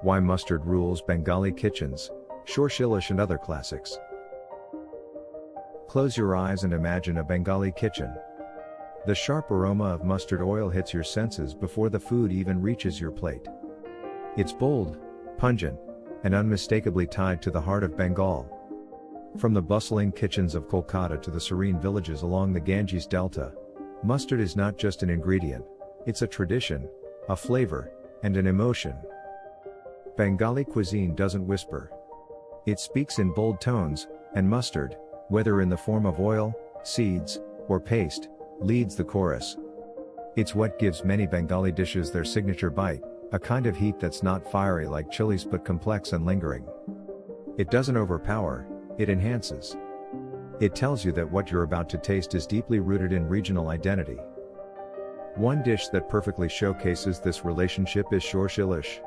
Why mustard rules Bengali kitchens, Shorshe Ilish and other classics. Close your eyes and imagine a Bengali kitchen. The sharp aroma of mustard oil hits your senses before the food even reaches your plate. It's bold, pungent, and unmistakably tied to the heart of Bengal. From the bustling kitchens of Kolkata to the serene villages along the Ganges Delta, mustard is not just an ingredient, it's a tradition, a flavor, and an emotion. Bengali cuisine doesn't whisper. It speaks in bold tones, and mustard, whether in the form of oil, seeds, or paste, leads the chorus. It's what gives many Bengali dishes their signature bite, a kind of heat that's not fiery like chilies but complex and lingering. It doesn't overpower, it enhances. It tells you that what you're about to taste is deeply rooted in regional identity. One dish that perfectly showcases this relationship is Shorshe Ilish.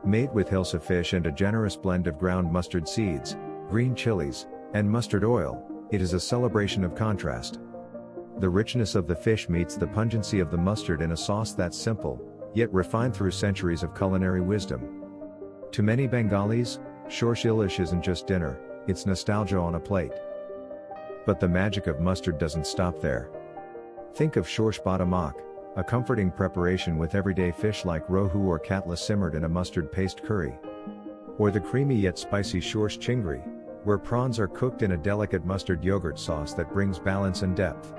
Made with hilsa fish and a generous blend of ground mustard seeds, green chilies, and mustard oil, it is a celebration of contrast. The richness of the fish meets the pungency of the mustard in a sauce that's simple, yet refined through centuries of culinary wisdom. To many Bengalis, Shorshe Ilish isn't just dinner, it's nostalgia on a plate. But the magic of mustard doesn't stop there. Think of Shorshe Badamak, a comforting preparation with everyday fish like rohu or katla simmered in a mustard paste curry. Or the creamy yet spicy Shorshe Chingri, where prawns are cooked in a delicate mustard yogurt sauce that brings balance and depth.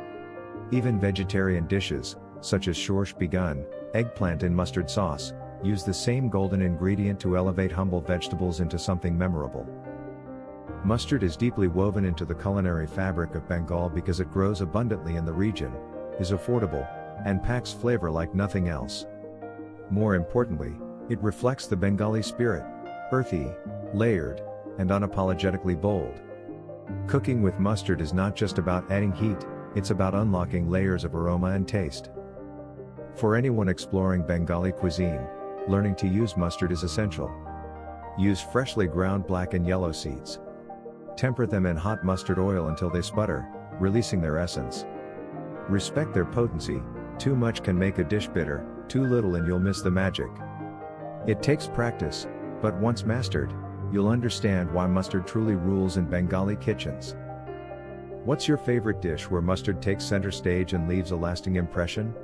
Even vegetarian dishes, such as Shorshe Begun, eggplant in mustard sauce, use the same golden ingredient to elevate humble vegetables into something memorable. Mustard is deeply woven into the culinary fabric of Bengal because it grows abundantly in the region, is affordable, and packs flavor like nothing else. More importantly, it reflects the Bengali spirit, earthy, layered, and unapologetically bold. Cooking with mustard is not just about adding heat, it's about unlocking layers of aroma and taste. For anyone exploring Bengali cuisine, learning to use mustard is essential. Use freshly ground black and yellow seeds. Temper them in hot mustard oil until they sputter, releasing their essence. Respect their potency, too much can make a dish bitter, too little and you'll miss the magic. It takes practice, but once mastered, you'll understand why mustard truly rules in Bengali kitchens. What's your favorite dish where mustard takes center stage and leaves a lasting impression?